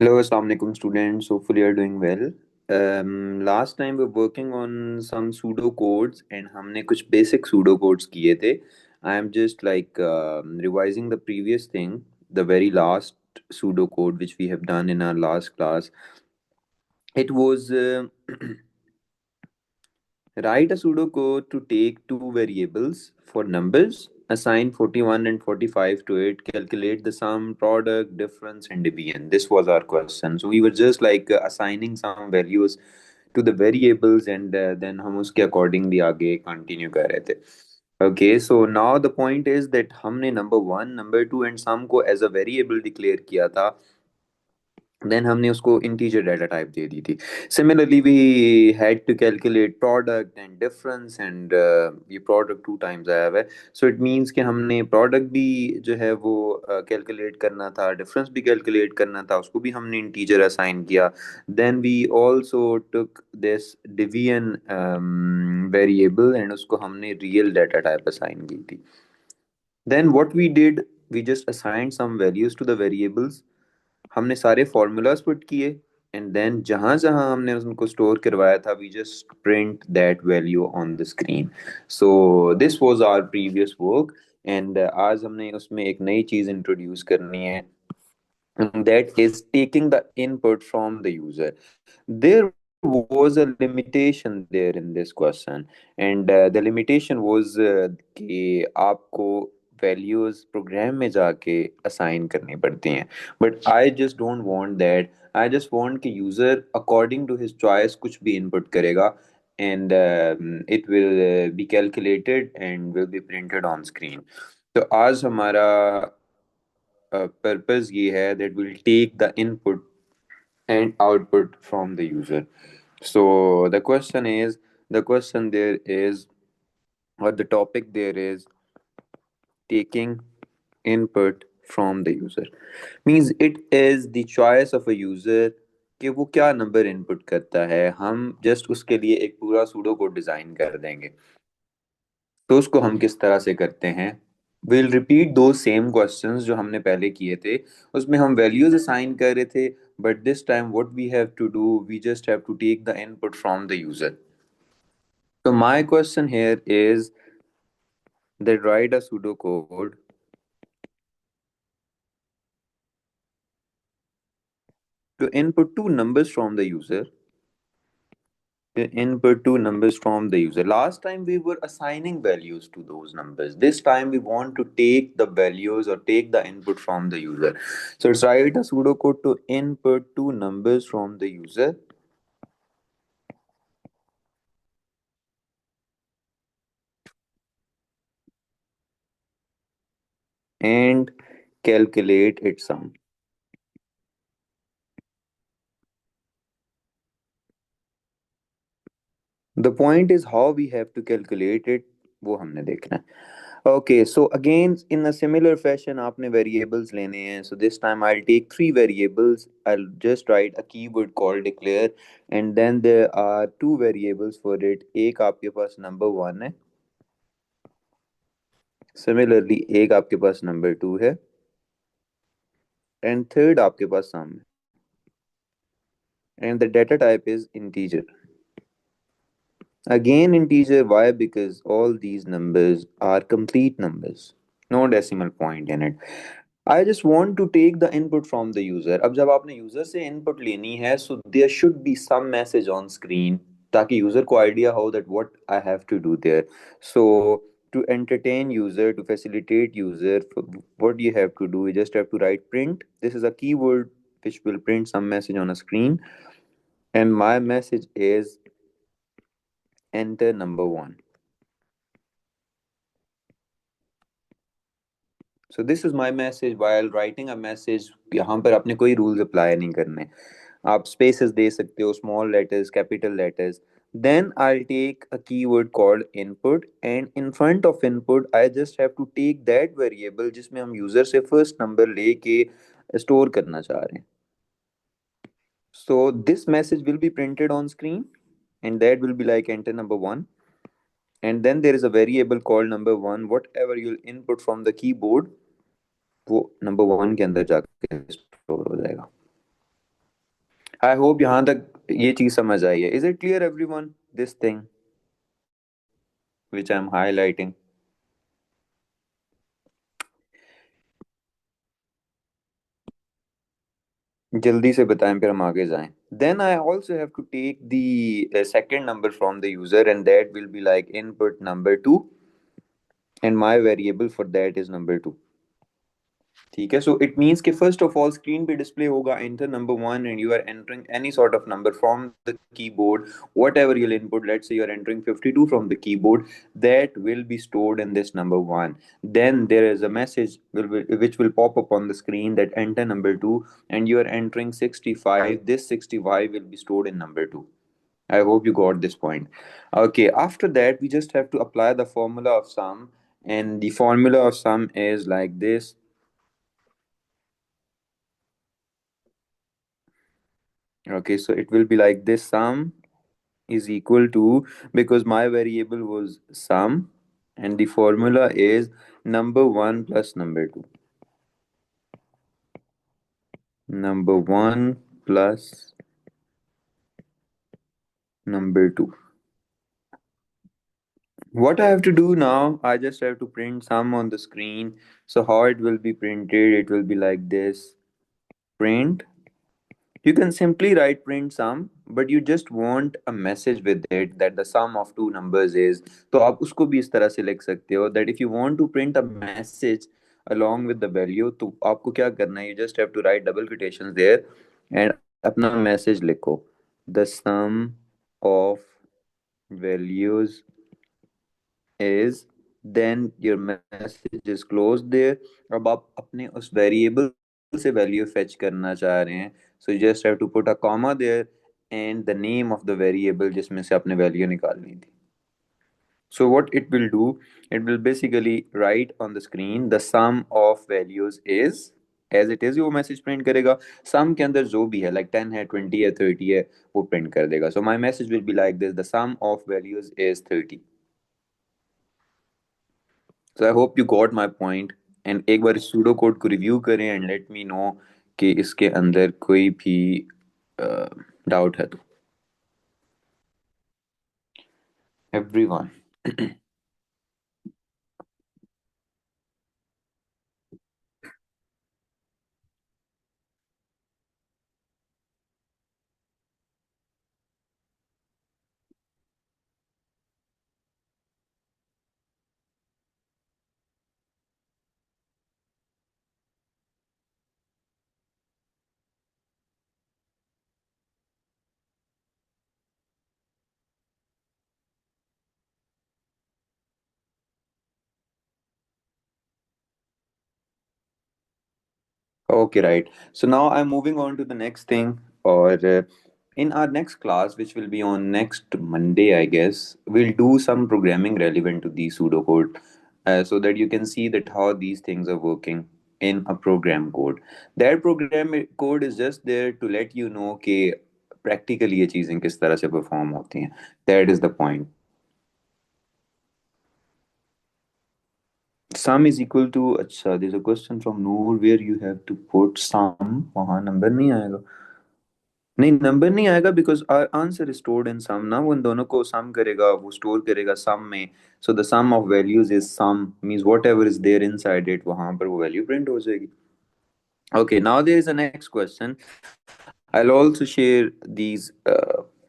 Hello, Assalamu alaikum students. Hopefully you're doing well. Last time we were working on some pseudo codes and हमने कुछ basic pseudo codes किए थे. I am just like revising the previous thing, the very last pseudo code which we have done in our last class. It was write a pseudocode to take two variables for numbers, assign 41 and 45 to it, calculate the sum, product, difference, and division. This was our question. So we were just like assigning some values to the variables and then हम उसके accordingly आगे continue कर रहे थे. Okay, so now the point is that हमने number one, number two and sum को as a variable declare किया था. देन हमने उसको इंटीजर डाटा टाइप दे दी थी. Similarly we had to calculate product and difference and ये प्रोडक्ट टू टाइम्स आया हुआ है. सो इट मींस कि हमने प्रोडक्ट भी जो है वो कैलकुलेट करना था, डिफरेंस भी कैलकुलेट करना था, उसको भी हमने इंटीजर असाइन किया. Then we also took this division variable and उसको हमने रियल डाटा टाइप असाइन की थी. Then what we did, we just assigned some values to the variables. हमने सारे फॉर्मूलाज पुट किए एंड देन जहां जहां हमने उनको स्टोर करवाया था we just print that value on the screen. So this was our previous work and आज हमने उसमें एक नई चीज इंट्रोड्यूस करनी है, and that is taking the input from the user. There was a limitation there in this question, and the limitation was कि आपको वैल्यूज प्रोग्राम में जाके असाइन करनी पड़ती हैं. But I just don't want that. I just want कि user according to his choice कुछ भी इनपुट करेगा and it will be calculated and will be printed on screen. तो आज हमारा purpose ये है that will take the input and output from the user. So the question there is, or the topic there is taking input from the user. Means it is the choice of a user कि वो क्या number input करता है. हम just उसके लिए एक पूरा सूडो कोड डिजाइन कर देंगे. तो उसको हम किस तरह से करते हैं, विल रिपीट दो सेम क्वेश्चंस जो हमने पहले किए थे. उसमें हम वैल्यूज असाइन कर रहे थे, but this time what we have to do, we just have to take the input from the user. So my question here is that write a pseudocode to input two numbers from the user. The input two numbers from the user. Last time we were assigning values to those numbers. This time we want to take the values or take the input from the user. So let's write a pseudocode to input two numbers from the user and calculate its sum. The point is how we have to calculate it, वो हमने देखना है. Okay, so again in a similar fashion आपने variables लेने हैं. So this time I'll take three variables. I'll just write a keyword called declare and then there are two variables for it. एक आपके पास number one है. Similarly एक आपके पास number two है and third आपके पास sum है. And the data type is integer. Again integer, why? Because all these numbers are complete numbers, no decimal point in it. I just want to take the input from the user. अब जब आपने user से input लेनी है, so there should be some message on screen ताकि user को idea हो that what I have to do there. So to entertain user, to facilitate user, what you have to do, you just have to write print. This is a keyword which will print some message on a screen, and my message is enter number one. So this is my message. While writing a message यहाँ पर आपने कोई rules apply नहीं करने. आप spaces दे सकते हो, small letters, capital letters. Then I'll take a keyword called input and in front of input I just have to take that variable जिसमें हम यूजर से फर्स्ट नंबर लेके स्टोर करना चाह रहे हैं. So this message will be printed on screen and that will be like enter number one. And then there is a variable called number one. Whatever you'll input from the keyboard वो number one के अंदर जाके store हो जाएगा. I hope यहाँ तक ये चीज समझ आई है. Is it clear everyone, this thing which I'm highlighting? जल्दी से बताएं फिर हम आगे जाएं. Then I also have to take the second number from the user, and that will be like input number two, and my variable for that is number two. ठीक है. So it means कि first of all screen पे display होगा enter number one, and you are entering any sort of number from the keyboard. Whatever you'll input, let's say you are entering 52 from the keyboard, that will be stored in this number one. Then there is a message which will pop up on the screen that enter number two, and you are entering 65. This 65 will be stored in number two. I hope you got this point. Okay, after that, we just have to apply the formula of sum, and the formula of sum is like this. Okay, so it will be like this: sum is equal to, because my variable was sum, and the formula is number one plus number two. Number one plus number two. What I have to do now, I just have to print sum on the screen. So, how it will be printed, it will be like this: print. You can simply write print sum, but you just want a message with it that the sum of two numbers is. तो आप उसको भी इस तरह से लिख सकते हो that if you want to print a message along with the value, तो आपको क्या करना है, you just have to write double quotations there and अपना message लिखो: the sum of values is, then your message is closed there. अब आप अपने उस वेरिएबल से वैल्यू फेच करना चाह रहे हैं, so you just have to put a comma there and the name of the variable जिसमें से आपने वैल्यू निकालनी थी. So what it will do, it will basically write on the screen the sum of values is, as it is वो message print करेगा. सम के अंदर जो भी है, लाइक 10 है, 20 है, 30 है, वो प्रिंट कर देगा. So my message will be like this: the sum of values is 30. So I hope you got my point. And एक बार सूडो कोड को रिव्यू करें एंड लेट मी नो कि इसके अंदर कोई भी डाउट है तो. Everyone. Okay, right. So now I'm moving on to the next thing, or in our next class, which will be on next Monday, I guess, we'll do some programming relevant to the pseudocode, so that you can see that how these things are working in a program code. That program code is just there to let you know कि practically ये चीजें किस तरह से perform होती हैं. That is the point. Sum is equal to, अच्छा, there's a question from Noor where you have to put sum. वहाँ नंबर नहीं आएगा. नहीं, नंबर नहीं आएगा because answer is stored in sum ना. वो इन दोनों को सम करेगा, वो स्टोर करेगा सम में. So the sum of values is sum, means whatever is there inside it, वहां पर वो वैल्यू प्रिंट हो जाएगी. Okay, now there is a next question. I'll also share these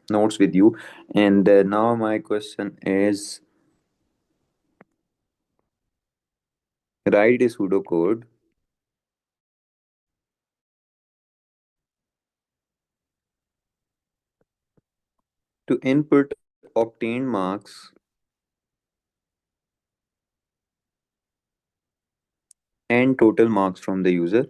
notes with you. And now my question is: write a pseudocode to input obtained marks and total marks from the user.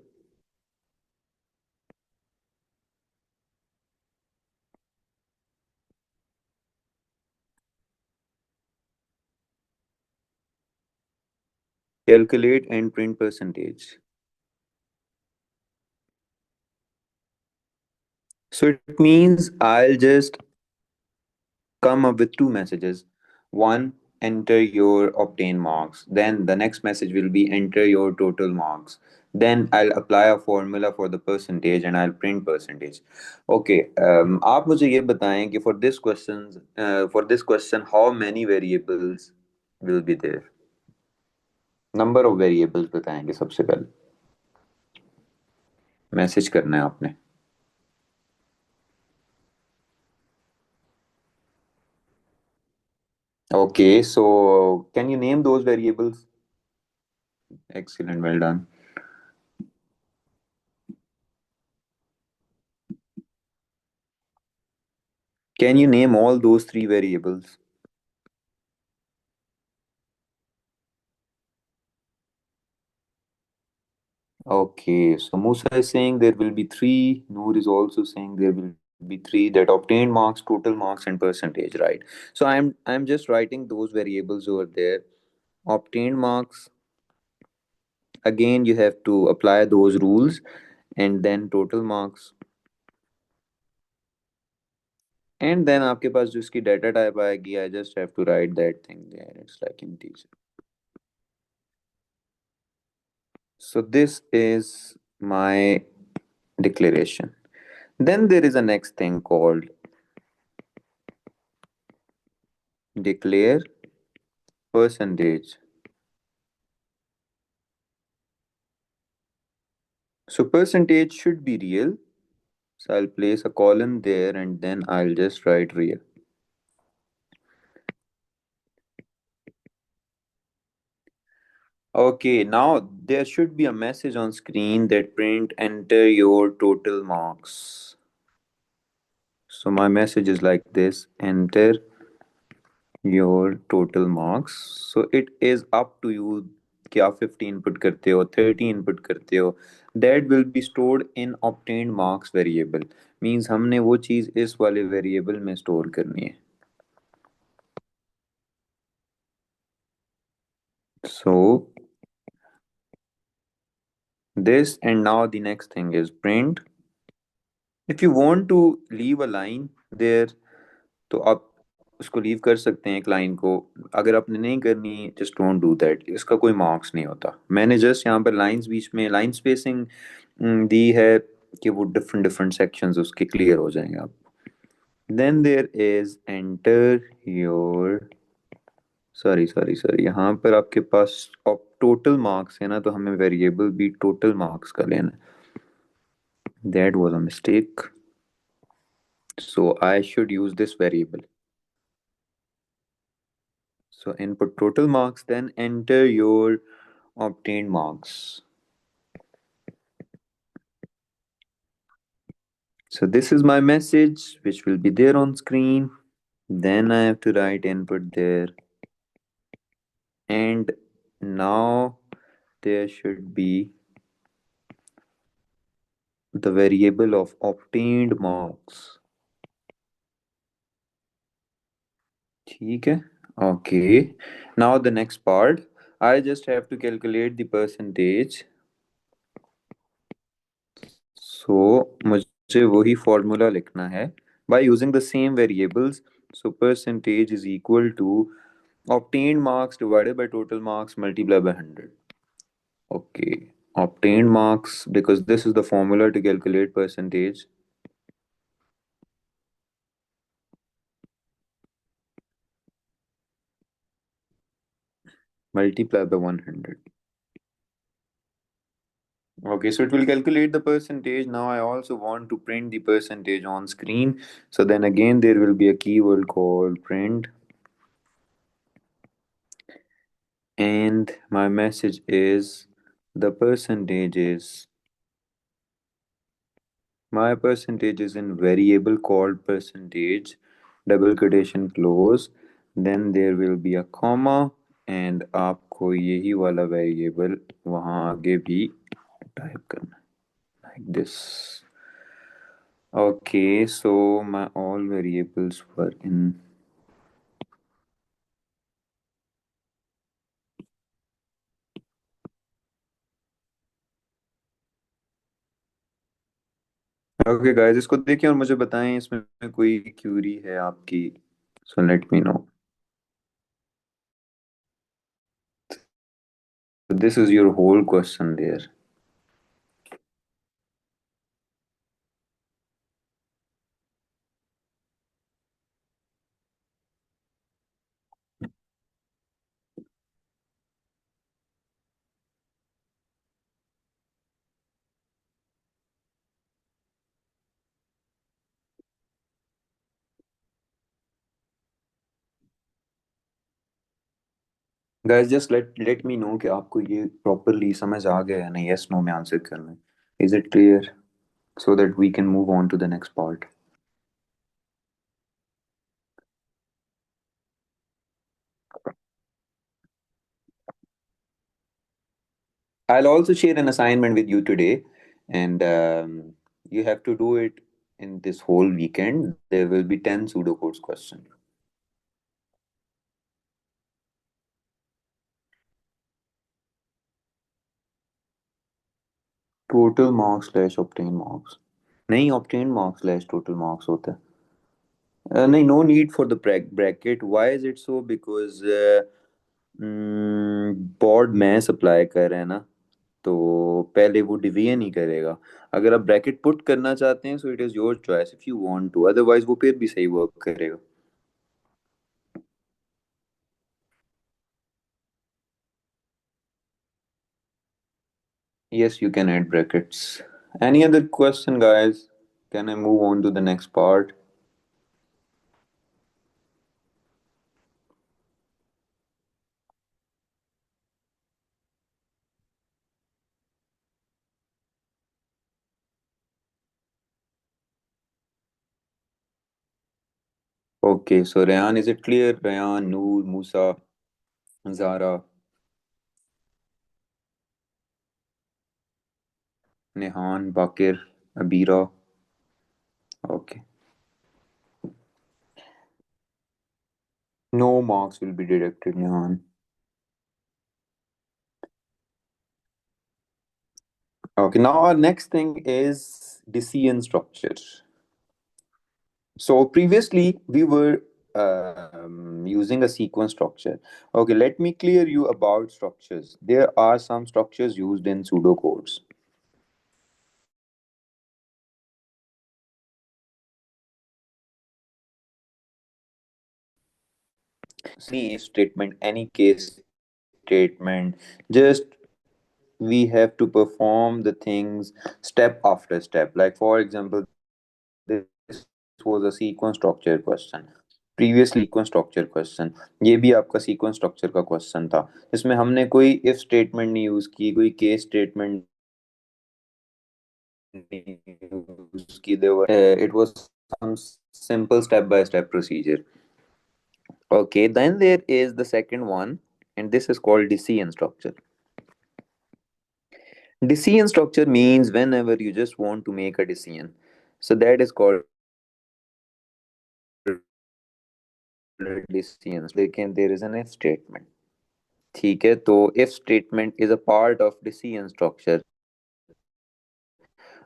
Calculate and print percentage. So it means I'll just come up with two messages. One, enter your obtained marks. Then the next message will be enter your total marks. Then I'll apply a formula for the percentage and I'll print percentage. Okay, आप मुझे ये बताएं कि for this question how many variables will be there? Number of variables बताएंगे सबसे पहले। Message करना है आपने। Okay, so can you name those variables? Excellent, well done. Can you name all those three variables? Okay, so Musa is saying there will be three. Noor is also saying there will be three, that obtained marks, total marks, and percentage, right? So I'm just writing those variables over there. Obtained marks, again you have to apply those rules, and then total marks, and then आपके पास जो इसकी data type आएगी, I just have to write that thing there. It's like integer. So this is my declaration. Then there is a next thing called declare percentage. So percentage should be real. So I'll place a column there and then I'll just write real. Okay, now there should be a message on screen that print enter your total marks. So my message is like this, enter your total marks. So it is up to you कि आप 50 input करते हो, 30 input करते हो. That will be stored in obtained marks variable. Means हमने वो चीज़ इस वाले variable में store करनी है. So this, and now the next thing is print. If you want to leave a line there, तो आप उसको लीव कर सकते हैं एक लाइन को. अगर आपने नहीं करनी, जस्ट डोंट डू दैट, इसका कोई मार्क्स नहीं होता. मैंने जस्ट यहाँ पर लाइंस बीच में लाइन स्पेसिंग दी है कि वो डिफरेंट डिफरेंट सेक्शंस उसके क्लियर हो जाएंगे आप. Then there is enter your, sorry यहाँ पर आपके पास टोटल मार्क्स है ना, तो हमें वेरिएबल भी टोटल मार्क्स का लेना है. That was a mistake, so I should use this variable. So input total marks, then enter your obtained marks. So this is my message which will be there on screen. Then I have to write input there. And now there should be the variable of obtained marks. ठीक है? Okay. Now the next part. I just have to calculate the percentage. So मुझे वही formula लिखना है by using the same variables. So percentage is equal to obtained marks divided by total marks multiplied by 100. Okay, obtained marks, because this is the formula to calculate percentage. Multiply by 100. Okay, so it will calculate the percentage. Now I also want to print the percentage on screen. So then again, there will be a keyword called print. And my message is the percentage is, my percentage is in variable called percentage, double quotation close. Then there will be a comma and आपको यही वाला variable वहाँ आगे भी type करना like this. Okay, so my all variables were in. Okay guys, इसको देखिए और मुझे बताएं इसमें कोई क्यूरी है आपकी. So let me know. this is your whole question there. Guys, just let me know कि आपको ये properly समझ आ गया है ना, yes no में आंसर करना है. Is it clear? So that we can move on to the next part. I'll also share an assignment with you today, and you have to do it in this whole weekend. There will be 10 pseudocodes questions. Total marks slash obtain marks. नहीं, obtain marks slash total marks होता है. नहीं, no need for the bracket. Why is it so? Because board में supply कर रहे हैं ना, तो पहले वो डिवीजन ही करेगा. अगर आप ब्रैकेट पुट करना चाहते हैं, so it is your choice if you want to, otherwise वो फिर भी सही वर्क करेगा. Yes, you can add brackets. Any other question, guys? Can I move on to the next part? Okay, so Rayan, is it clear? Rayan, Noor, Musa, Zara, Nehan, Bakir, Abira. Okay. No marks will be deducted, Nehan. Okay, now our next thing is decision structure. So previously we were using a sequence structure. Okay, let me clear you about structures. There are some structures used in pseudocodes. Any if statement, any case statement, just we have to perform the things step after step. Like for example, this was a sequence structure question. Previously sequence structure question, ये भी आपका sequence structure का question था. इसमें हमने कोई if statement नहीं use की, कोई केस स्टेटमेंट नहीं यूज की. It was some simple step by step procedure. Okay, then there is the second one, and this is called decision structure. Decision structure means whenever you just want to make a decision, so that is called decisions. लेकिन there is an if statement. ठीक है, तो if statement is a part of decision structure.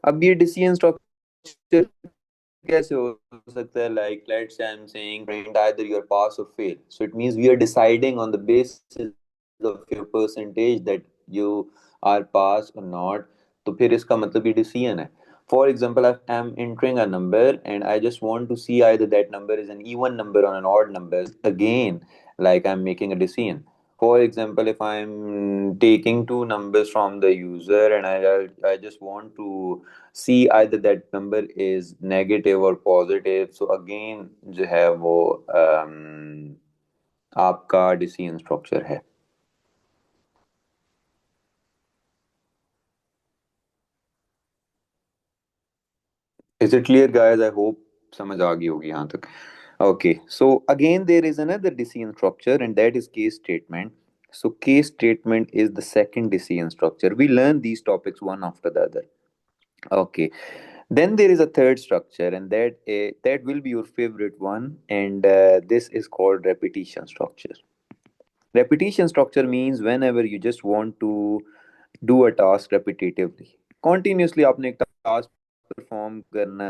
अब ये decision structure कैसे हो सकता है? Like let's say I'm saying print either you're pass or fail, so it means we are deciding on the basis of your percentage that you are pass or not. तो फिर इसका मतलब ये decision है. For example, if I'm entering a number and I just want to see either that number is an even number or an odd number, again, like I'm making a decision. For example, if I'm taking two numbers from the user and I just want to see either that number is negative or positive, so again जो है वो आपका decision structure है. Is it clear, guys? I hope समझ आ गई होगी यहाँ तक. Okay, so again there is another decision structure, and that is case statement. So case statement is the second decision structure. We learn these topics one after the other. Okay, then there is a third structure, and that will be your favorite one, and this is called repetition structure. Repetition structure means whenever you just want to do a task repetitively, continuously आपने एक task perform करना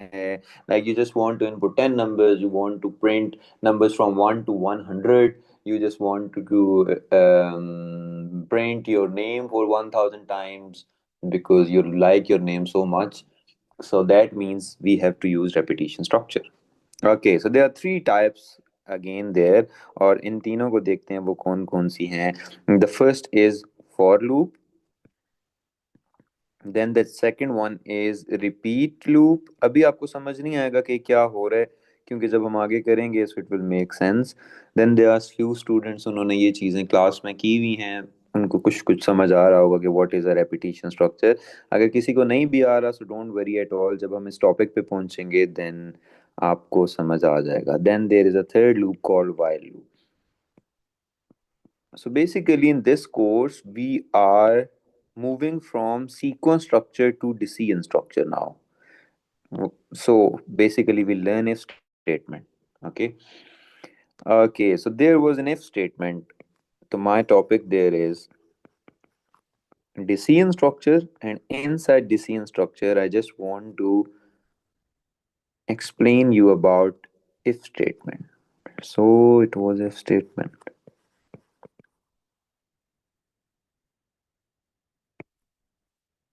है. Like you just want to input 10 numbers, you want to print numbers from 1 to 100, you just want to print your name for 1000 times because you like your name so much. So that means we have to use repetition structure. Okay, so there are three types again there, और इन तीनों को देखते हैं वो कौन कौन सी हैं. The first is for loop. Then the second one is repeat loop. अभी आपको समझ नहीं आएगा कि क्या हो रहा है, क्योंकि जब हम आगे करेंगे so it will make sense. Then there are few students, उन्होंने ये चीज़ें क्लास में की हुई हैं, उनको कुछ कुछ समझ आ रहा होगा कि what is a repetition structure. अगर किसी को नहीं भी आ रहा so don't worry at all, जब हम इस टॉपिक पे पहुंचेंगे then आपको समझ आ जाएगा. Then there is a third loop called while loop. So basically, in this course, we are moving from sequence structure to decision structure now. So basically, we learn if statement. Okay. Okay. So there was an if statement. So my topic there is decision structure, and inside decision structure, I just want to explain you about if statement. So it was if statement.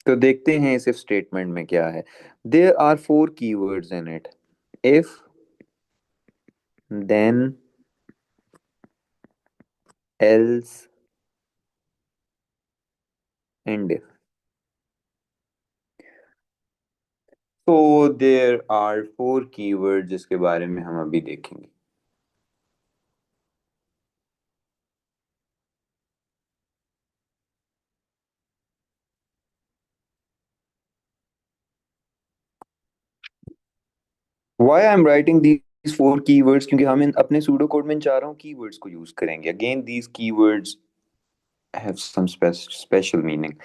तो देखते हैं इस if statement में क्या है. There are four keywords in it. If, then, else, and if. So there are four keywords जिसके बारे में हम अभी देखेंगे. Why I'm writing these four keywords? क्योंकि हम इन अपने pseudo code में इन चारों keywords को use करेंगे. Again, these keywords have some special meaning.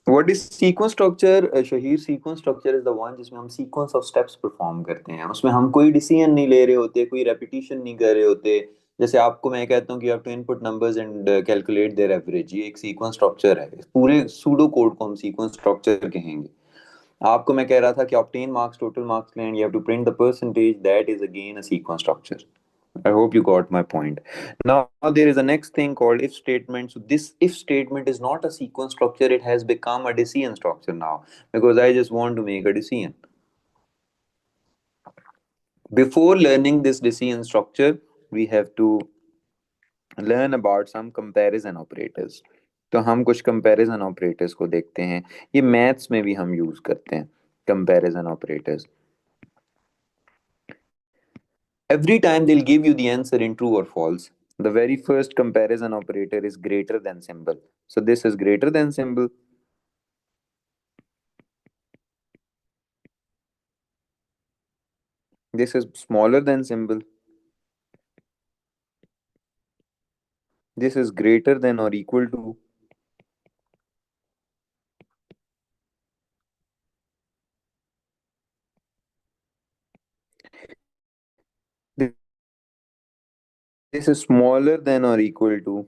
What is sequence structure? Shaheer, sequence structure is the one जिसमें हम sequence of steps perform करते हैं. उसमें हम कोई decision नहीं ले रहे होते, कोई repetition नहीं कर रहे होते. जैसे आपको मैं कहता हूँ कि आप to input numbers and calculate their average, ये एक sequence structure है. पूरे pseudo code को हम sequence structure कहेंगे. आपको मैं कह रहा था कि obtain marks, total marks and you have to print the percentage. That is again a sequence structure. I hope you got my point. Now there is a next thing called if statement. So this if statement is not a sequence structure, it has become a decision structure now, because I just want to make a decision. Before learning this decision structure, we have to learn about some comparison operators. तो हम कुछ comparison operators को देखते हैं. ये maths में भी हम use करते हैं comparison operators. Every time they'll give you the answer in true or false. The very first comparison operator is greater than symbol. So this is greater than symbol. This is smaller than symbol. This is greater than or equal to. This is smaller than or equal to.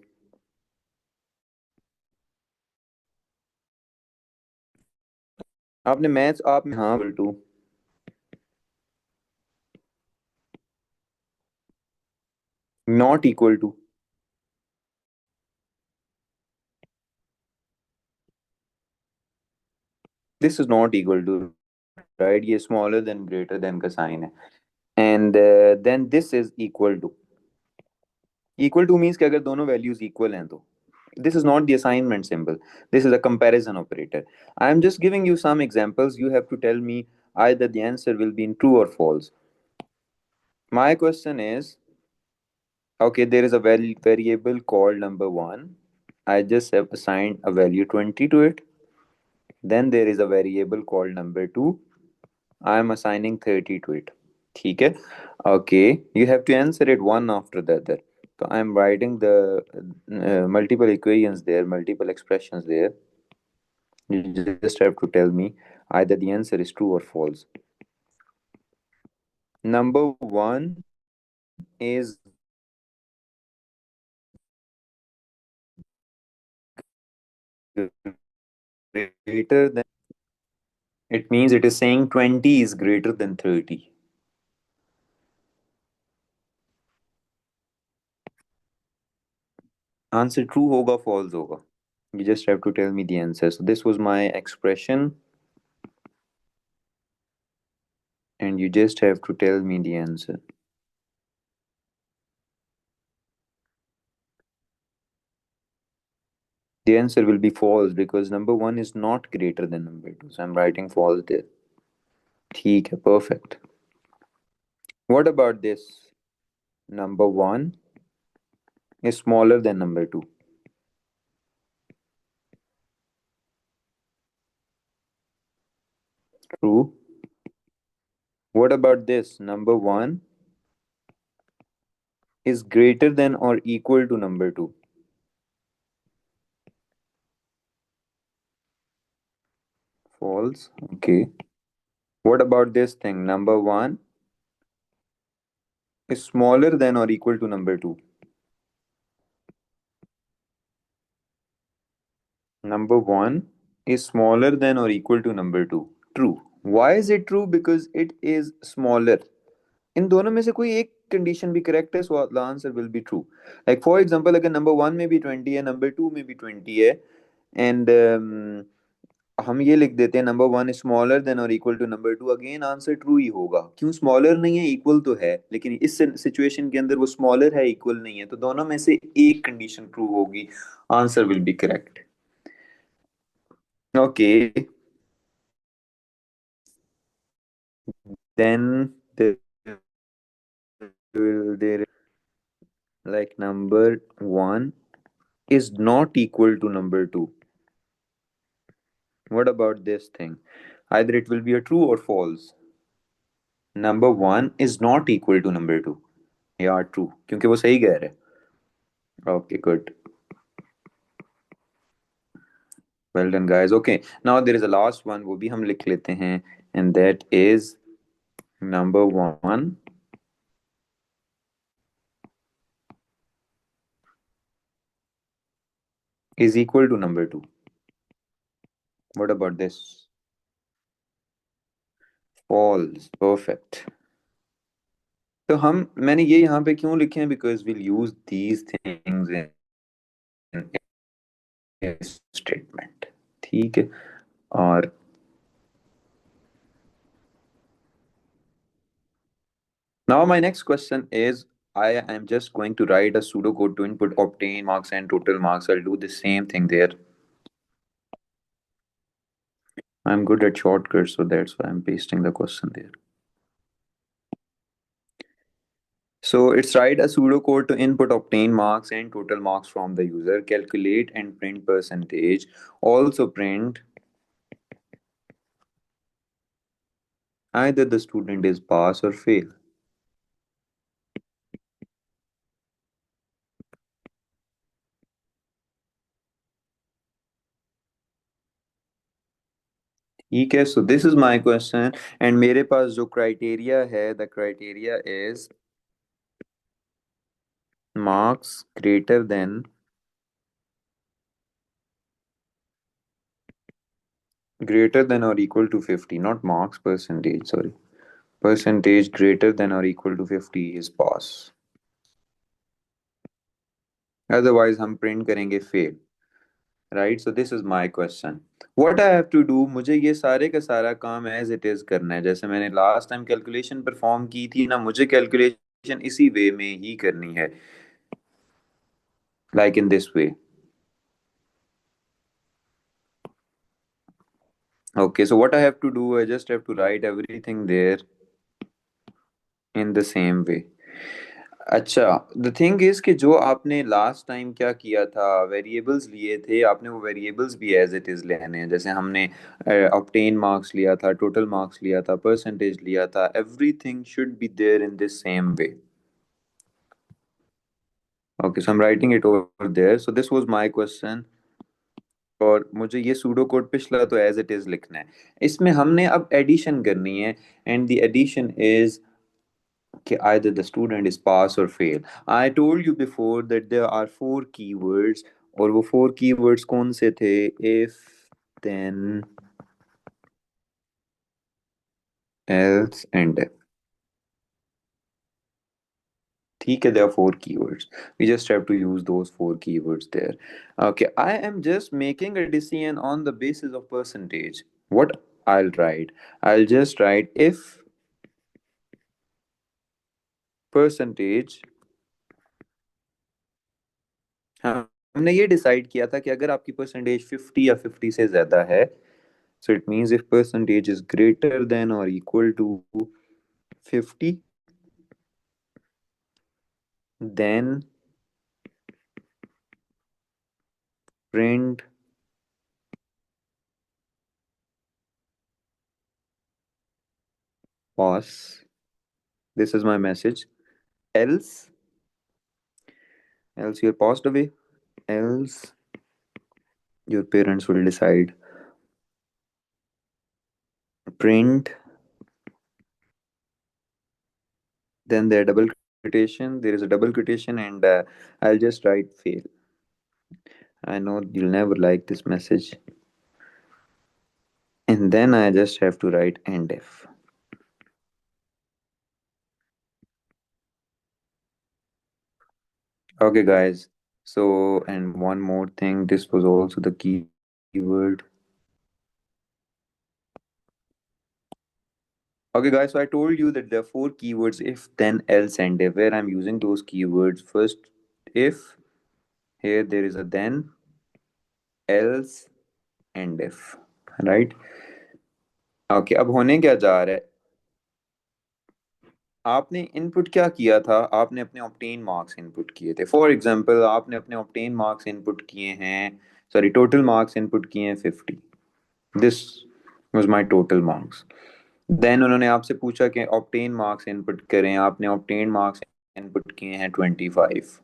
आपने maths आप में हाँ equal to. Not equal to. This is not equal to, right? ये smaller than greater than का sign है. And then this is equal to. Equal to means कि अगर दोनों values equal हैं तो. This is not the assignment symbol. This is a comparison operator. I am just giving you some examples. You have to tell me either the answer will be in true or false. My question is, okay, there is a variable called number one. I just have assigned a value 20 to it. Then there is a variable called number two. I am assigning 30 to it. ठीक है? Okay, you have to answer it one after the other. So I am writing the multiple equations there, multiple expressions there. You just have to tell me either the answer is true or false. Number one is greater than, it means it is saying 20 is greater than 30. Answer true होगा false होगा? You just have to tell me the answer. So this was my expression, and you just have to tell me the answer. The answer will be false because number one is not greater than number two. So I'm writing false there. ठीक है, perfect. What about this? Number one is smaller than number two. True. What about this? Number one is greater than or equal to number two. False. Okay. What about this thing? Number one is smaller than or equal to number two. Number one is smaller than or equal to number two. True. Why is it true? Because it is smaller. इन दोनों में से कोई एक condition भी correct है, so the answer will be true. Like for example, अगर number one में भी 20 है, नंबर टू में भी 20 है, एंड हम ये लिख देते हैं number one is smaller than और equal to number two, again answer true ही होगा. क्यों? स्मॉलर नहीं है, इक्वल तो है, लेकिन इस सिचुएशन के अंदर वो स्मॉलर है, इक्वल नहीं है, तो दोनों में से एक कंडीशन ट्रू होगी. Answer will be correct. Okay. Then there like number one is not equal to number two. What about this thing? Either it will be a true or false. Number one is not equal to number two. Yeah, true. क्योंकि वो सही कह रहे हैं. Okay, good. Well done, guys. Okay, now there is a last one. वो भी हम लिख लेते हैं, and that is number one is equal to number two. What about this? False. Perfect. तो हम मैंने ये यहाँ पे क्यों लिखे हैं? Because will use these things in statement. ठीक है. और now my next question is, I am just going to write a pseudocode to input obtain marks and total marks. I'll do the same thing there. I'm good at shortcuts, so that's why I'm pasting the question there. So it's write a pseudocode to input obtain marks and total marks from the user, calculate and print percentage, also print either the student is pass or fail. ठीक है. So this is my question, and मेरे पास जो criteria है, the criteria is marks greater than or equal to 50, not marks, percentage, sorry, percentage greater than or equal to 50 is pass. Otherwise हम print करेंगे fail. Right, so this is my question. What I have to do, मुझे ये सारे का सारा काम as it is करना है. जैसे मैंने लास्ट टाइम कैलकुलेशन परफॉर्म की थी ना, मुझे कैलकुलेशन इसी वे में ही करनी है, like in this way. Okay, so what I have to do, I just have to write everything there in the same way. अच्छा, द थिंग इज कि जो आपने लास्ट टाइम क्या किया था, वेरिएबल्स लिए थे आपने, वो वेरिएबल्स भी एज इट इज लेने हैं. जैसे हमने ऑब्टेन मार्क्स लिया था, टोटल मार्क्स लिया था, परसेंटेज लिया था, everything should be there in this same way. Okay, so I am writing it over there. So this was my question. और मुझे ये सूडो कोड पिछला तो एज इट इज लिखना है. इसमें हमने अब एडिशन करनी है, एंड द एडिशन इज कि either the student is pass or fail. I told you before that there are four keywords, और वो four keywords कौन से थे? If, then, else and if. ठीक है, there are four keywords. We just have to use those four keywords there. Okay, I am just making a decision on the basis of percentage. What I'll write, I'll just write if percentage, हमने ये decide किया था कि अगर आपकी percentage 50 या 50 से ज्यादा है, so it means if percentage is greater than or equal to 50, then print pass. This is my message. Else, else you're passed away. Else your parents will decide. Print, then there double quotation. There is a double quotation, and I'll just write fail. I know you'll never like this message. And then I just have to write end if. Okay, guys. So, and one more thing, this was also the keyword. Okay, guys, so I told you that there are four keywords if, then, else, and if, where I'm using those keywords. First, if, here there is a then, else, and if, right? Okay, अब होने क्या जा रहा है, आपने input क्या किया था, आपने अपने ऑब्टेन मार्क्स इनपुट किए थे। फॉर एग्जांपल आपने अपने ऑब्टेन मार्क्स इनपुट किए हैं, सॉरी टोटल मार्क्स इनपुट किए हैं 50। This was my total marks. Then उन्होंने आपसे पूछा कि ऑब्टेन मार्क्स इनपुट करें, आपने ऑब्टेन मार्क्स इनपुट किए हैं 25,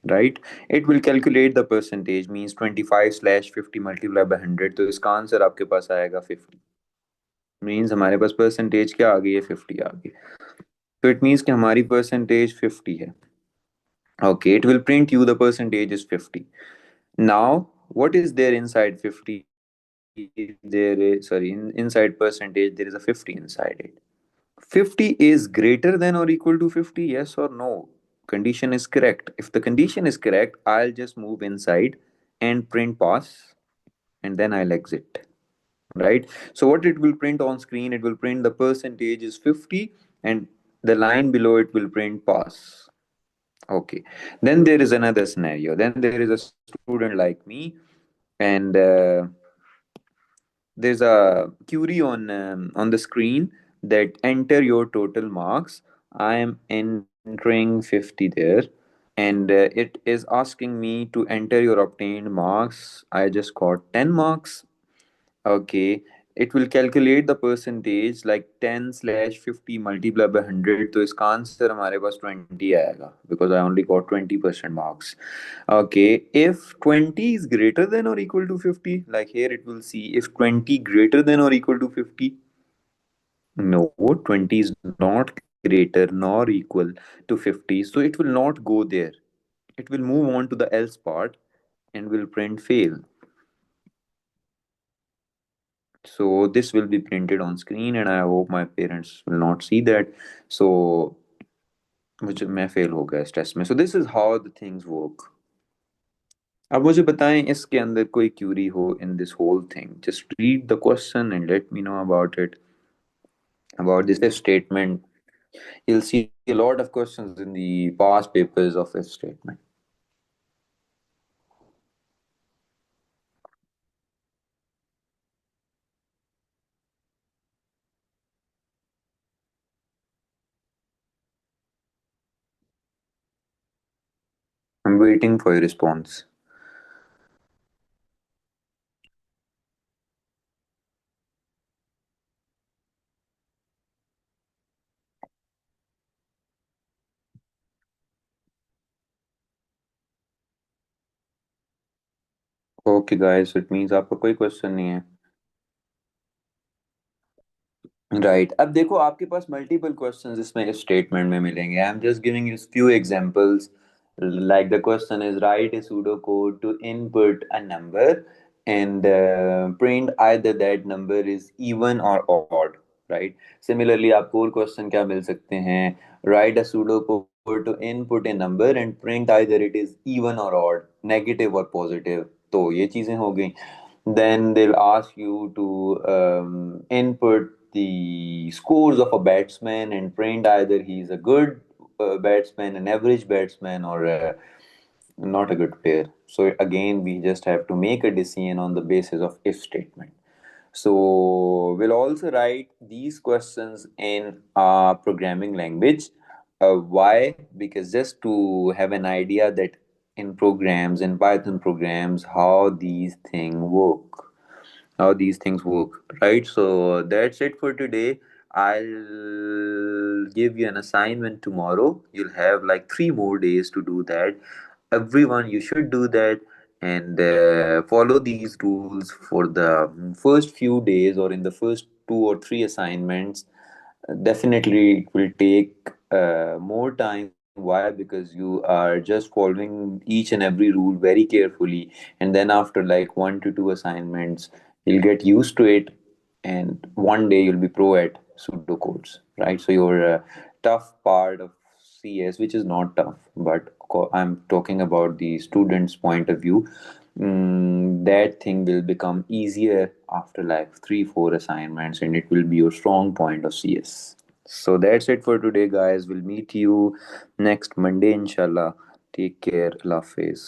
right. It will calculate the percentage, means 25/50 multiply by 100, तो इसका आंसर आपके पास आएगा 50। मींस हमारे पास परसेंटेज क्या आ गई है, 50 आ गई। तो इट मींस कि हमारी परसेंटेज 50 है। Okay, it will print you the percentage is 50. Now, what is there inside 50? There is, sorry, inside percentage, there is a 50 inside it. 50 is greater than or equal to 50, yes or no? Condition is correct. If the condition is correct, I'll just move inside and print pass, and then I'll exit, right? So, what it will print on screen, it will print the percentage is 50, and the line below it will print pass. Okay. Then there is another scenario. Then there is a student like me, and there's a query on the screen that enter your total marks. I am entering 50 there, and it is asking me to enter your obtained marks. I just got 10 marks. Okay, it will calculate the percentage like 10/50 multiplied by 100, तो इसका answer हमारे पास 20 आएगा, because I only got 20% marks. Okay, if 20 is greater than or equal to 50, like here it will see if 20 greater than or equal to 50. No, 20 is not greater nor equal to 50, so it will not go there. It will move on to the else part and will print fail. So this will be printed on screen, and I hope my parents will not see that. So मुझे मैं fail हो गया इस test में. So this is how the things work. अब मुझे बताएं इसके अंदर कोई क्यूरी हो in this whole thing. Just read the question and let me know about it. About this if statement. You'll see a lot of questions in the past papers of if statement. I'm waiting for your response. Okay guys, it means आपका कोई question नहीं है. Right, अब देखो आपके पास multiple questions इसमें इस statement में मिलेंगे. I am just giving you few examples. Like the question is write a pseudo code to input a number and print either that number is even or odd, right. Similarly आपको और question क्या मिल सकते हैं? Write a pseudo code to input a number and print either it is even or odd, negative or positive. तो ये चीजें हो गई. Then they'll ask you to input the scores of a batsman and print either he's a good batsman, an average batsman, or not a good player. So again, we just have to make a decision on the basis of if statement. So we'll also write these questions in a programming language. Why? Because just to have an idea that in programs, in Python programs, how these things work, right? So that's it for today. I'll give you an assignment tomorrow. You'll have like 3 more days to do that. Everyone, you should do that and follow these rules for the first few days or in the first 2 or 3 assignments. Definitely, it will take more time. Why? Because you are just following each and every rule very carefully, and then after like 1 to 2 assignments, you'll get used to it, and one day you'll be pro at pseudocodes, right? So your tough part of CS, which is not tough, but I'm talking about the student's point of view. That thing will become easier after like 3 4 assignments, and it will be your strong point of CS. So that's it for today, guys. We'll meet you next Monday, inshallah. Take care. Allah Hafiz.